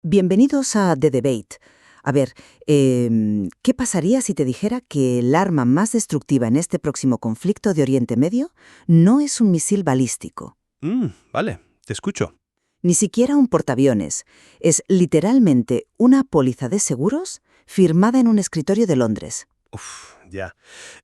Bienvenidos a The Debate. A ver, ¿qué pasaría si te dijera que el arma más destructiva en este próximo conflicto de Oriente Medio no es un misil balístico, Vale, te escucho. ni siquiera un portaaviones? Es literalmente una póliza de seguros firmada en un escritorio de Londres. Ya.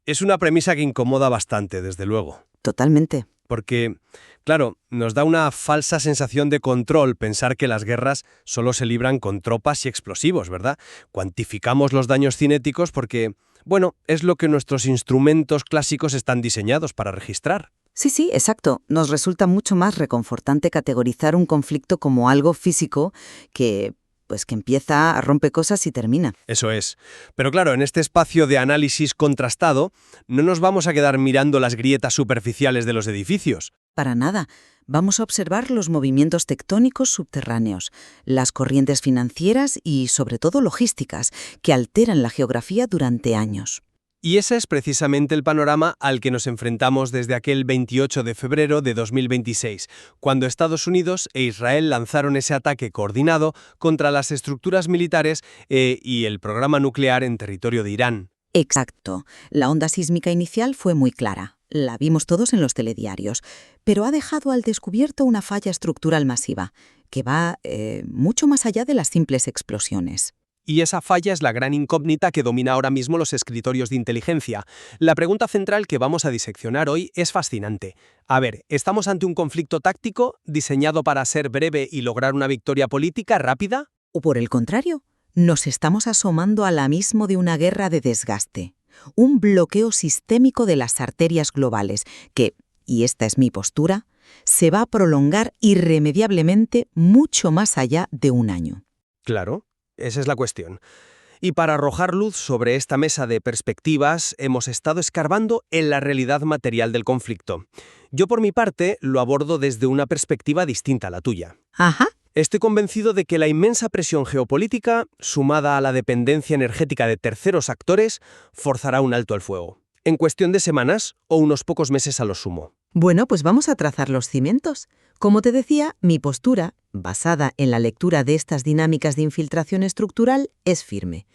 Es una premisa que incomoda bastante, desde luego. Totalmente. Porque, claro, nos da una falsa sensación de control pensar que las guerras solo se libran con tropas y explosivos, ¿verdad? Cuantificamos los daños cinéticos porque, bueno, es lo que nuestros instrumentos clásicos están diseñados para registrar. Sí, exacto. Nos resulta mucho más reconfortante categorizar un conflicto como algo físico que empieza, rompe cosas y termina. Eso es. Pero claro, en este espacio de análisis contrastado, no nos vamos a quedar mirando las grietas superficiales de los edificios. Para nada. Vamos a observar los movimientos tectónicos subterráneos, las corrientes financieras y, sobre todo, logísticas, que alteran la geografía durante años. Y ese es precisamente el panorama al que nos enfrentamos desde aquel 28 de febrero de 2026, cuando Estados Unidos e Israel lanzaron ese ataque coordinado contra las estructuras militares y el programa nuclear en territorio de Irán. Exacto. La onda sísmica inicial fue muy clara. La vimos todos en los telediarios, pero ha dejado al descubierto una falla estructural masiva, que va mucho más allá de las simples explosiones. Y esa falla es la gran incógnita que domina ahora mismo los escritorios de inteligencia. La pregunta central que vamos a diseccionar hoy es fascinante. A ver, ¿estamos ante un conflicto táctico diseñado para ser breve y lograr una victoria política rápida? O por el contrario, nos estamos asomando al abismo de una guerra de desgaste, un bloqueo sistémico de las arterias globales que, y esta es mi postura, se va a prolongar irremediablemente mucho más allá de un año. Claro. Esa es la cuestión. Y para arrojar luz sobre esta mesa de perspectivas, hemos estado escarbando en la realidad material del conflicto. Yo, por mi parte, lo abordo desde una perspectiva distinta a la tuya. Ajá. Estoy convencido de que la inmensa presión geopolítica, sumada a la dependencia energética de terceros actores, forzará un alto al fuego. En cuestión de semanas o unos pocos meses a lo sumo. Bueno, pues vamos a trazar los cimientos. Como te decía, mi postura, basada en la lectura de estas dinámicas de infiltración estructural, es firme.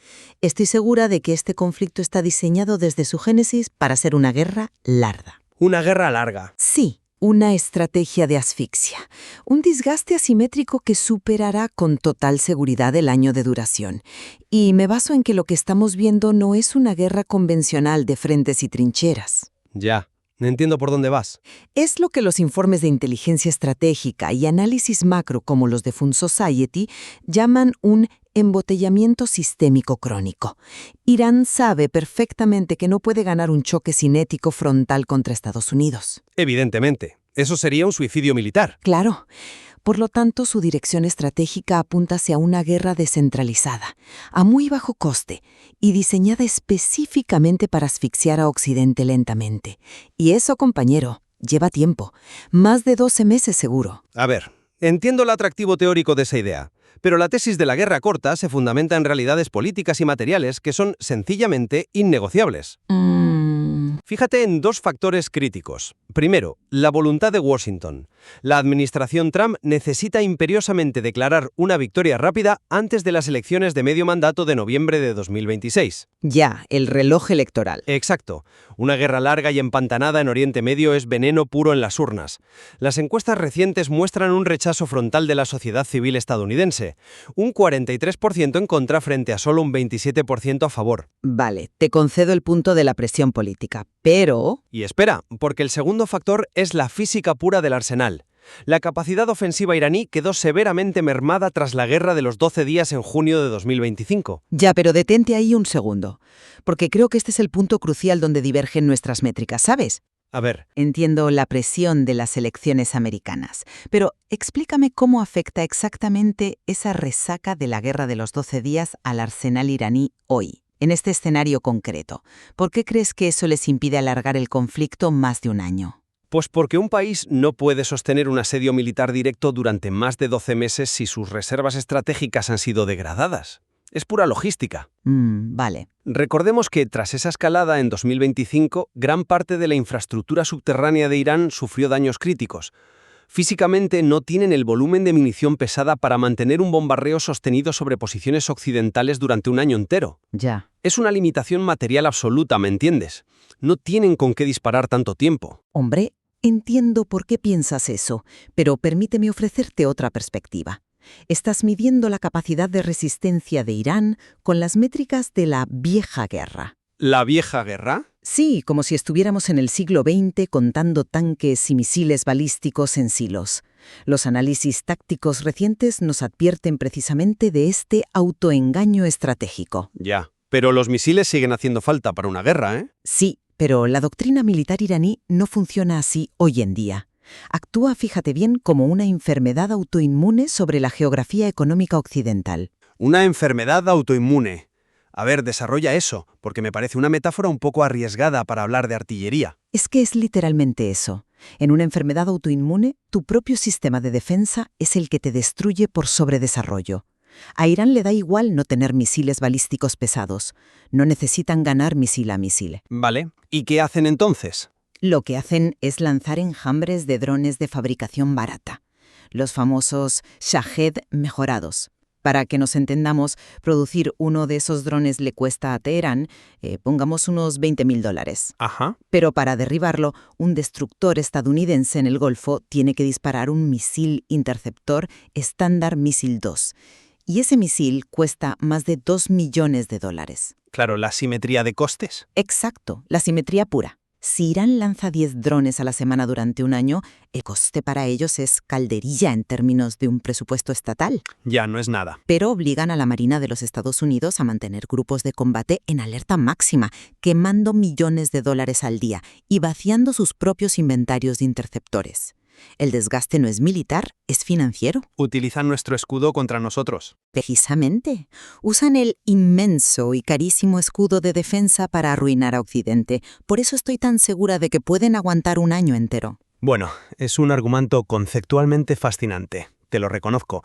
Estoy segura de que este conflicto está diseñado desde su génesis para ser una guerra larga. Una guerra larga. Sí, una estrategia de asfixia, un desgaste asimétrico que superará con total seguridad el año de duración. Y me baso en que lo que estamos viendo no es una guerra convencional de frentes y trincheras. Ya. No entiendo por dónde vas. Es lo que los informes de inteligencia estratégica y análisis macro como los de Fund Society llaman un embotellamiento sistémico crónico. Irán sabe perfectamente que no puede ganar un choque cinético frontal contra Estados Unidos. Evidentemente. Eso sería un suicidio militar. Claro. Por lo tanto, su dirección estratégica apunta hacia una guerra descentralizada, a muy bajo coste y diseñada específicamente para asfixiar a Occidente lentamente. Y eso, compañero, lleva tiempo. Más de 12 meses seguro. A ver, entiendo el atractivo teórico de esa idea, pero la tesis de la guerra corta se fundamenta en realidades políticas y materiales que son sencillamente innegociables. Fíjate en dos factores críticos. Primero, la voluntad de Washington. La administración Trump necesita imperiosamente declarar una victoria rápida antes de las elecciones de medio mandato de noviembre de 2026. Ya, el reloj electoral. Exacto. Una guerra larga y empantanada en Oriente Medio es veneno puro en las urnas. Las encuestas recientes muestran un rechazo frontal de la sociedad civil estadounidense. Un 43% en contra frente a solo un 27% a favor. Vale, te concedo el punto de la presión política, pero... Y espera, porque el segundo factor es la física pura del arsenal. La capacidad ofensiva iraní quedó severamente mermada tras la guerra de los 12 días en junio de 2025. Ya, pero detente ahí un segundo, porque creo que este es el punto crucial donde divergen nuestras métricas, ¿sabes? A ver, Entiendo la presión de las elecciones americanas, pero explícame cómo afecta exactamente esa resaca de la guerra de los 12 días al arsenal iraní hoy, en este escenario concreto. ¿Por qué crees que eso les impide alargar el conflicto más de un año? pues porque un país no puede sostener un asedio militar directo durante más de 12 meses si sus reservas estratégicas han sido degradadas. Es pura logística. Vale. Recordemos que tras esa escalada en 2025, gran parte de la infraestructura subterránea de Irán sufrió daños críticos. Físicamente no tienen el volumen de munición pesada para mantener un bombardeo sostenido sobre posiciones occidentales durante un año entero. Ya. Es una limitación material absoluta, ¿me entiendes? No tienen con qué disparar tanto tiempo. Hombre, entiendo por qué piensas eso, pero permíteme ofrecerte otra perspectiva. Estás midiendo la capacidad de resistencia de Irán con las métricas de la vieja guerra. ¿La vieja guerra? Sí, como si estuviéramos en el siglo XX contando tanques y misiles balísticos en silos. Los análisis tácticos recientes nos advierten precisamente de este autoengaño estratégico. Ya. Pero los misiles siguen haciendo falta para una guerra, ¿eh? Sí, pero la doctrina militar iraní no funciona así hoy en día. Actúa, fíjate bien, como una enfermedad autoinmune sobre la geografía económica occidental. Una enfermedad autoinmune. A ver, desarrolla eso, porque me parece una metáfora un poco arriesgada para hablar de artillería. Es que es literalmente eso. En una enfermedad autoinmune, tu propio sistema de defensa es el que te destruye por sobredesarrollo. A Irán le da igual no tener misiles balísticos pesados. No necesitan ganar misil a misil. Vale. ¿Y qué hacen entonces? Lo que hacen es lanzar enjambres de drones de fabricación barata, los famosos Shahed mejorados. Para que nos entendamos, producir uno de esos drones le cuesta a Teherán, pongamos unos $20.000. Ajá. Pero para derribarlo, un destructor estadounidense en el Golfo tiene que disparar un misil interceptor estándar Misil 2. Y ese misil cuesta más de $2 millones. Claro, la simetría de costes. Exacto, la simetría pura. Si Irán lanza 10 drones a la semana durante un año, el coste para ellos es calderilla en términos de un presupuesto estatal. Ya no es nada. Pero obligan a la Marina de los Estados Unidos a mantener grupos de combate en alerta máxima, quemando millones de dólares al día y vaciando sus propios inventarios de interceptores. El desgaste no es militar, es financiero. Utilizan nuestro escudo contra nosotros. Precisamente. Usan el inmenso y carísimo escudo de defensa para arruinar a Occidente. Por eso estoy tan segura de que pueden aguantar un año entero. Bueno, es un argumento conceptualmente fascinante, te lo reconozco.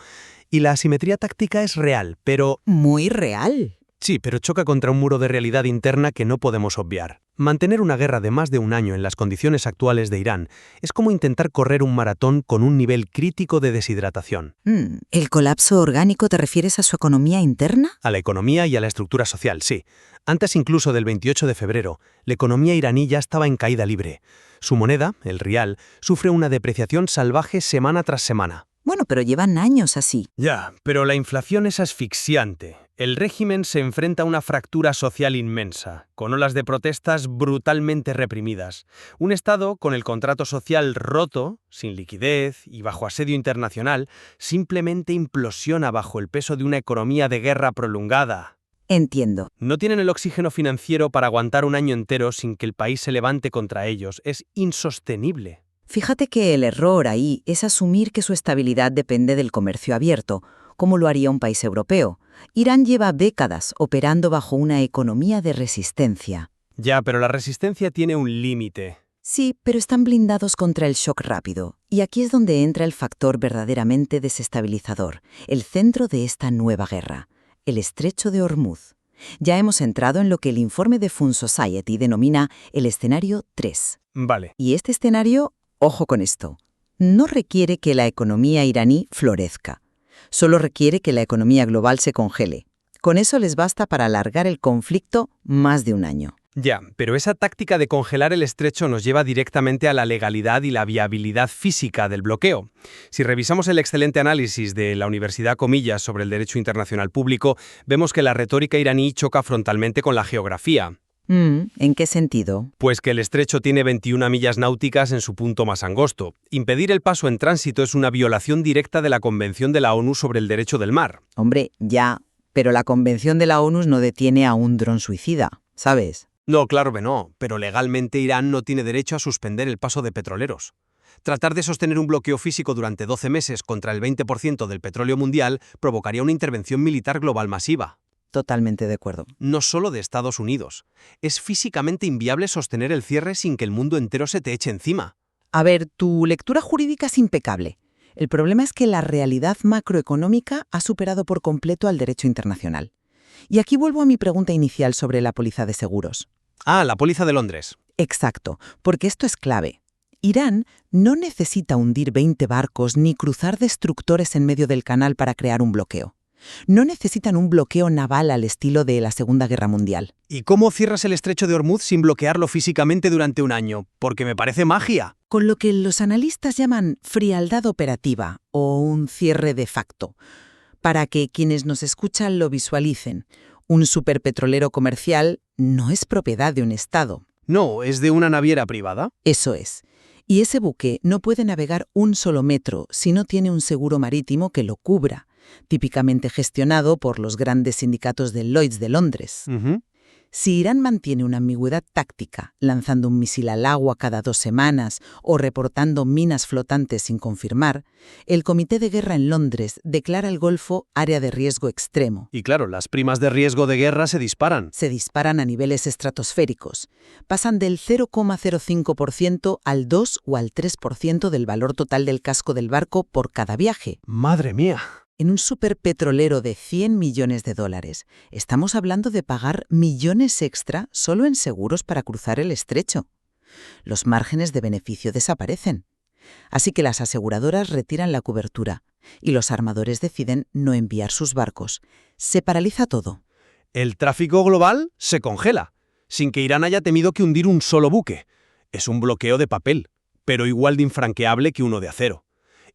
Y la asimetría táctica es real, pero... Muy real. Sí, pero choca contra un muro de realidad interna que no podemos obviar. Mantener una guerra de más de un año en las condiciones actuales de Irán es como intentar correr un maratón con un nivel crítico de deshidratación. ¿El colapso orgánico te refieres a su economía interna? A la economía y a la estructura social, sí. Antes incluso del 28 de febrero, la economía iraní ya estaba en caída libre. Su moneda, el rial, sufre una depreciación salvaje semana tras semana. Bueno, pero llevan años así. Ya, pero la inflación es asfixiante. El régimen se enfrenta a una fractura social inmensa, con olas de protestas brutalmente reprimidas. Un Estado con el contrato social roto, sin liquidez y bajo asedio internacional, simplemente implosiona bajo el peso de una economía de guerra prolongada. Entiendo. No tienen el oxígeno financiero para aguantar un año entero sin que el país se levante contra ellos. Es insostenible. Fíjate que el error ahí es asumir que su estabilidad depende del comercio abierto, como lo haría un país europeo. Irán lleva décadas operando bajo una economía de resistencia. Ya, pero la resistencia tiene un límite. Sí, pero están blindados contra el shock rápido. Y aquí es donde entra el factor verdaderamente desestabilizador, el centro de esta nueva guerra, el estrecho de Hormuz. Ya hemos entrado en lo que el informe de Fund Society denomina el escenario 3. Vale. Y este escenario, ojo con esto, no requiere que la economía iraní florezca. Solo requiere que la economía global se congele. Con eso les basta para alargar el conflicto más de un año. Ya, pero esa táctica de congelar el estrecho nos lleva directamente a la legalidad y la viabilidad física del bloqueo. Si revisamos el excelente análisis de la Universidad Comillas sobre el derecho internacional público, vemos que la retórica iraní choca frontalmente con la geografía. ¿En qué sentido? Pues que el estrecho tiene 21 millas náuticas en su punto más angosto. Impedir el paso en tránsito es una violación directa de la Convención de la ONU sobre el Derecho del Mar. Hombre, ya, pero la Convención de la ONU no detiene a un dron suicida, ¿sabes? No, claro que no, pero legalmente Irán no tiene derecho a suspender el paso de petroleros. Tratar de sostener un bloqueo físico durante 12 meses contra el 20% del petróleo mundial provocaría una intervención militar global masiva. Totalmente de acuerdo. No solo de Estados Unidos. Es físicamente inviable sostener el cierre sin que el mundo entero se te eche encima. A ver, tu lectura jurídica es impecable. El problema es que la realidad macroeconómica ha superado por completo al derecho internacional. Y aquí vuelvo a mi pregunta inicial sobre la póliza de seguros. Ah, la póliza de Londres. Exacto, porque esto es clave. Irán no necesita hundir 20 barcos ni cruzar destructores en medio del canal para crear un bloqueo. No necesitan un bloqueo naval al estilo de la Segunda Guerra Mundial. ¿Y cómo cierras el estrecho de Hormuz sin bloquearlo físicamente durante un año? Porque me parece magia. Con lo que los analistas llaman frialdad operativa o un cierre de facto. Para que quienes nos escuchan lo visualicen, un superpetrolero comercial no es propiedad de un Estado. No, ¿es de una naviera privada? Eso es. Y ese buque no puede navegar un solo metro si no tiene un seguro marítimo que lo cubra, típicamente gestionado por los grandes sindicatos de Lloyd's de Londres. Si Irán mantiene una ambigüedad táctica, lanzando un misil al agua cada 2 semanas o reportando minas flotantes sin confirmar, el Comité de Guerra en Londres declara el Golfo área de riesgo extremo. Y claro, las primas de riesgo de guerra se disparan. Se disparan a niveles estratosféricos. Pasan del 0,05% al 2 o al 3% del valor total del casco del barco por cada viaje. ¡Madre mía! En un superpetrolero de $100 millones, estamos hablando de pagar millones extra solo en seguros para cruzar el estrecho. Los márgenes de beneficio desaparecen. Así que las aseguradoras retiran la cobertura y los armadores deciden no enviar sus barcos. Se paraliza todo. El tráfico global se congela, sin que Irán haya temido que hundir un solo buque. Es un bloqueo de papel, pero igual de infranqueable que uno de acero.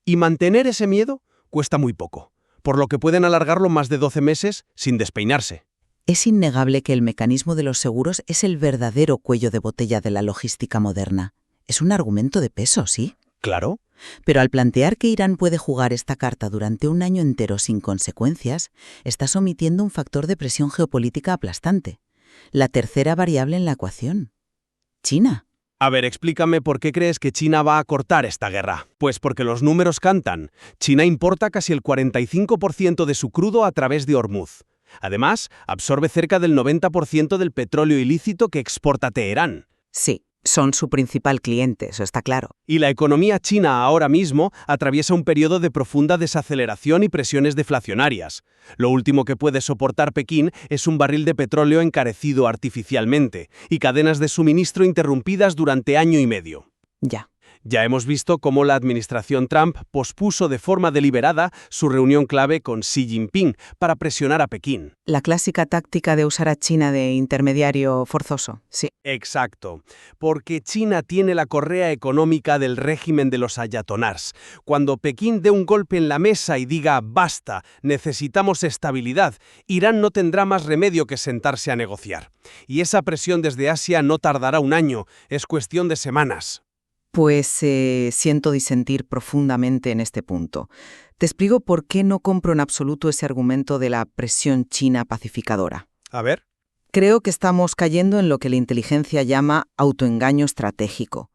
Y mantener ese miedo cuesta muy poco, por lo que pueden alargarlo más de 12 meses sin despeinarse. Es innegable que el mecanismo de los seguros es el verdadero cuello de botella de la logística moderna. Es un argumento de peso, ¿sí? Claro. Pero al plantear que Irán puede jugar esta carta durante un año entero sin consecuencias, estás omitiendo un factor de presión geopolítica aplastante. La tercera variable en la ecuación. China. A ver, explícame por qué crees que China va a cortar esta guerra. Pues porque los números cantan. China importa casi el 45% de su crudo a través de Hormuz. Además, absorbe cerca del 90% del petróleo ilícito que exporta Teherán. Sí, son su principal cliente, eso está claro. Y la economía china ahora mismo atraviesa un periodo de profunda desaceleración y presiones deflacionarias. Lo último que puede soportar Pekín es un barril de petróleo encarecido artificialmente y cadenas de suministro interrumpidas durante año y medio. Ya. Ya hemos visto cómo la administración Trump pospuso de forma deliberada su reunión clave con Xi Jinping para presionar a Pekín. La clásica táctica de usar a China de intermediario forzoso, sí. Exacto, porque China tiene la correa económica del régimen de los ayatonars. Cuando Pekín dé un golpe en la mesa y diga «basta, necesitamos estabilidad», Irán no tendrá más remedio que sentarse a negociar. Y esa presión desde Asia no tardará un año, es cuestión de semanas. Pues siento disentir profundamente en este punto. Te explico por qué no compro en absoluto ese argumento de la presión china pacificadora. A ver. Creo que estamos cayendo en lo que la inteligencia llama autoengaño estratégico.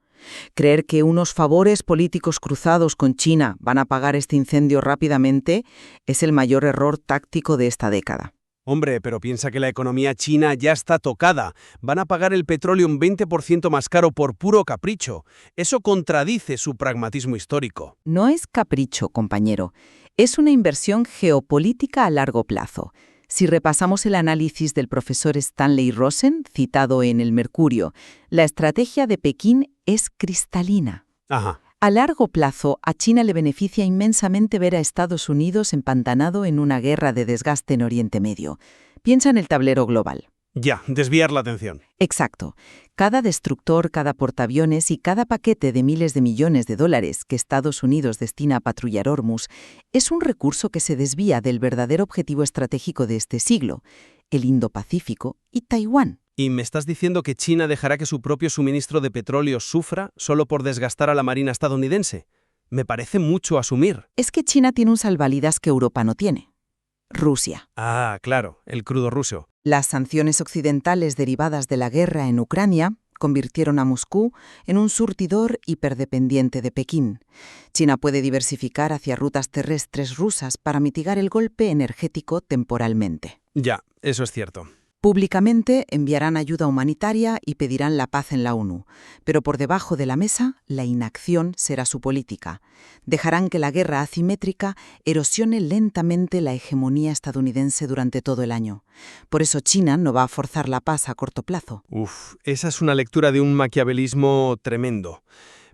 Creer que unos favores políticos cruzados con China van a apagar este incendio rápidamente es el mayor error táctico de esta década. Hombre, pero piensa que la economía china ya está tocada. Van a pagar el petróleo un 20% más caro por puro capricho. Eso contradice su pragmatismo histórico. No es capricho, compañero. Es una inversión geopolítica a largo plazo. Si repasamos el análisis del profesor Stanley Rosen, citado en El Mercurio, la estrategia de Pekín es cristalina. Ajá. A largo plazo, a China le beneficia inmensamente ver a Estados Unidos empantanado en una guerra de desgaste en Oriente Medio. Piensa en el tablero global. Ya, desviar la atención. Exacto. Cada destructor, cada portaaviones y cada paquete de miles de millones de dólares que Estados Unidos destina a patrullar Hormuz es un recurso que se desvía del verdadero objetivo estratégico de este siglo, el Indo-Pacífico y Taiwán. ¿Y me estás diciendo que China dejará que su propio suministro de petróleo sufra solo por desgastar a la marina estadounidense? Me parece mucho asumir. Es que China tiene un salvavidas que Europa no tiene. Rusia. Ah, claro, el crudo ruso. Las sanciones occidentales derivadas de la guerra en Ucrania convirtieron a Moscú en un surtidor hiperdependiente de Pekín. China puede diversificar hacia rutas terrestres rusas para mitigar el golpe energético temporalmente. Ya, eso es cierto. Públicamente enviarán ayuda humanitaria y pedirán la paz en la ONU, pero por debajo de la mesa la inacción será su política. Dejarán que la guerra asimétrica erosione lentamente la hegemonía estadounidense durante todo el año. Por eso China no va a forzar la paz a corto plazo. Esa es una lectura de un maquiavelismo tremendo.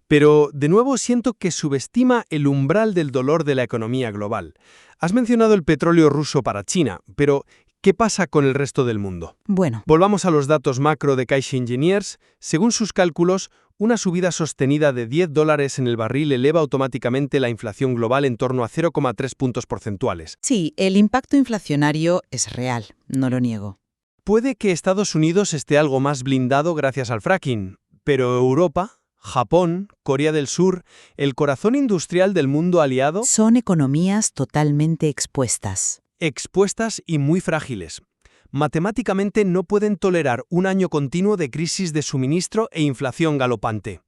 Pero, de nuevo, siento que subestima el umbral del dolor de la economía global. Has mencionado el petróleo ruso para China, pero ¿qué pasa con el resto del mundo? Bueno, Volvamos a los datos macro de Caixa Engineers. Según sus cálculos, una subida sostenida de $10 en el barril eleva automáticamente la inflación global en torno a 0,3 puntos porcentuales. sí, el impacto inflacionario es real, no lo niego. Puede que Estados Unidos esté algo más blindado gracias al fracking, pero Europa, Japón, Corea del Sur, el corazón industrial del mundo aliado, Son economías totalmente expuestas. expuestas y muy frágiles. Matemáticamente no pueden tolerar un año continuo de crisis de suministro e inflación galopante.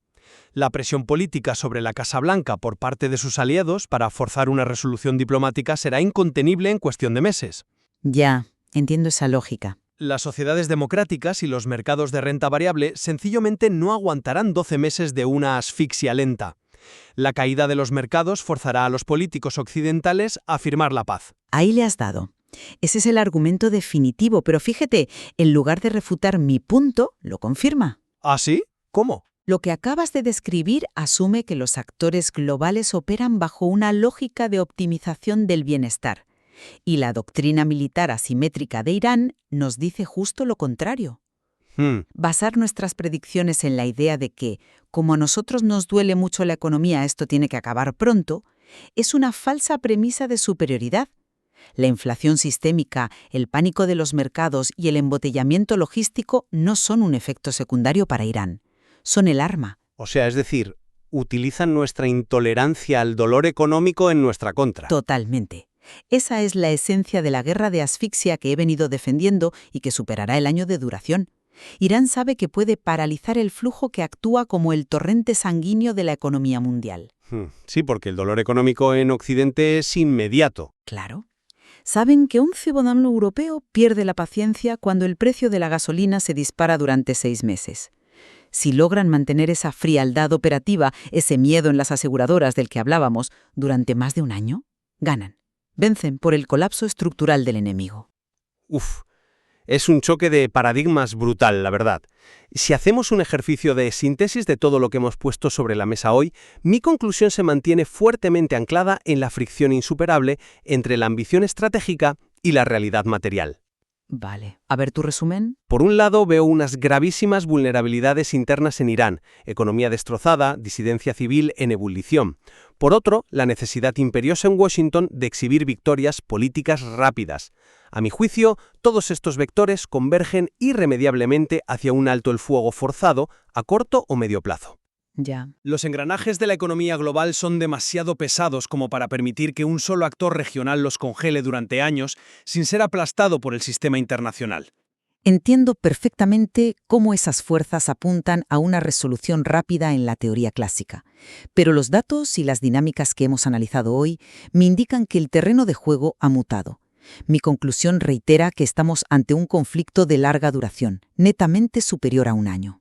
La presión política sobre la Casa Blanca por parte de sus aliados para forzar una resolución diplomática será incontenible en cuestión de meses. Ya, entiendo esa lógica. Las sociedades democráticas y los mercados de renta variable sencillamente no aguantarán 12 meses de una asfixia lenta. La caída de los mercados forzará a los políticos occidentales a firmar la paz. Ahí le has dado. Ese es el argumento definitivo, pero fíjate, en lugar de refutar mi punto, lo confirma. ¿Ah, sí? ¿Cómo? Lo que acabas de describir asume que los actores globales operan bajo una lógica de optimización del bienestar. Y la doctrina militar asimétrica de Irán nos dice justo lo contrario. Basar nuestras predicciones en la idea de que, como a nosotros nos duele mucho la economía, esto tiene que acabar pronto, es una falsa premisa de superioridad. La inflación sistémica, el pánico de los mercados y el embotellamiento logístico no son un efecto secundario para Irán. Son el arma. O sea, es decir, utilizan nuestra intolerancia al dolor económico en nuestra contra. Totalmente. Esa es la esencia de la guerra de asfixia que he venido defendiendo y que superará el año de duración. Irán sabe que puede paralizar el flujo que actúa como el torrente sanguíneo de la economía mundial. Sí, porque el dolor económico en Occidente es inmediato. Claro. Saben que un ciudadano europeo pierde la paciencia cuando el precio de la gasolina se dispara durante 6 meses. Si logran mantener esa frialdad operativa, ese miedo en las aseguradoras del que hablábamos, durante más de un año, ganan. Vencen por el colapso estructural del enemigo. Uf, es un choque de paradigmas brutal, la verdad. Si hacemos un ejercicio de síntesis de todo lo que hemos puesto sobre la mesa hoy, mi conclusión se mantiene fuertemente anclada en la fricción insuperable entre la ambición estratégica y la realidad material. Vale. A ver tu resumen. Por un lado, veo unas gravísimas vulnerabilidades internas en Irán, economía destrozada, disidencia civil en ebullición. Por otro, la necesidad imperiosa en Washington de exhibir victorias políticas rápidas. A mi juicio, todos estos vectores convergen irremediablemente hacia un alto el fuego forzado a corto o medio plazo. Ya. Los engranajes de la economía global son demasiado pesados como para permitir que un solo actor regional los congele durante años sin ser aplastado por el sistema internacional. Entiendo perfectamente cómo esas fuerzas apuntan a una resolución rápida en la teoría clásica, pero los datos y las dinámicas que hemos analizado hoy me indican que el terreno de juego ha mutado. Mi conclusión reitera que estamos ante un conflicto de larga duración, netamente superior a un año.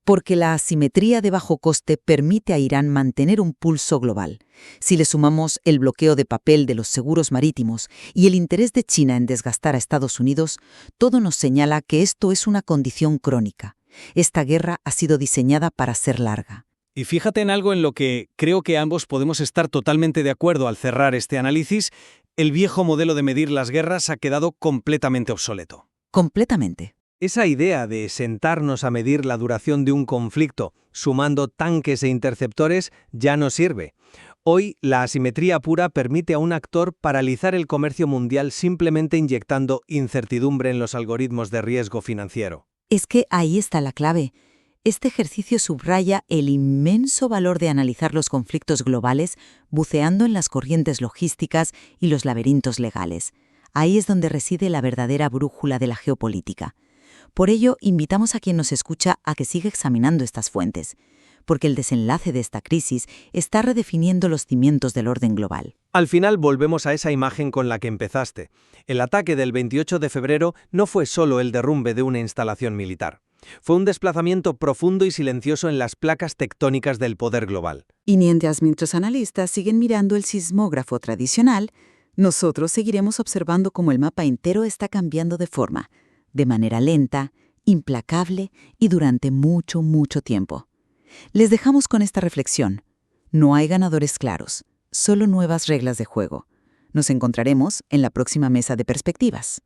Porque la asimetría de bajo coste permite a Irán mantener un pulso global. Si le sumamos el bloqueo de papel de los seguros marítimos y el interés de China en desgastar a Estados Unidos, todo nos señala que esto es una condición crónica. Esta guerra ha sido diseñada para ser larga. Y fíjate en algo en lo que creo que ambos podemos estar totalmente de acuerdo al cerrar este análisis: el viejo modelo de medir las guerras ha quedado completamente obsoleto. Completamente. Esa idea de sentarnos a medir la duración de un conflicto sumando tanques e interceptores ya no sirve. Hoy, la asimetría pura permite a un actor paralizar el comercio mundial simplemente inyectando incertidumbre en los algoritmos de riesgo financiero. Es que ahí está la clave. Este ejercicio subraya el inmenso valor de analizar los conflictos globales buceando en las corrientes logísticas y los laberintos legales. Ahí es donde reside la verdadera brújula de la geopolítica. Por ello, invitamos a quien nos escucha a que siga examinando estas fuentes, porque el desenlace de esta crisis está redefiniendo los cimientos del orden global. Al final volvemos a esa imagen con la que empezaste. El ataque del 28 de febrero no fue solo el derrumbe de una instalación militar. Fue un desplazamiento profundo y silencioso en las placas tectónicas del poder global. Y mientras muchos analistas siguen mirando el sismógrafo tradicional, nosotros seguiremos observando cómo el mapa entero está cambiando de forma, de manera lenta, implacable y durante mucho, mucho tiempo. Les dejamos con esta reflexión. No hay ganadores claros, solo nuevas reglas de juego. Nos encontraremos en la próxima mesa de perspectivas.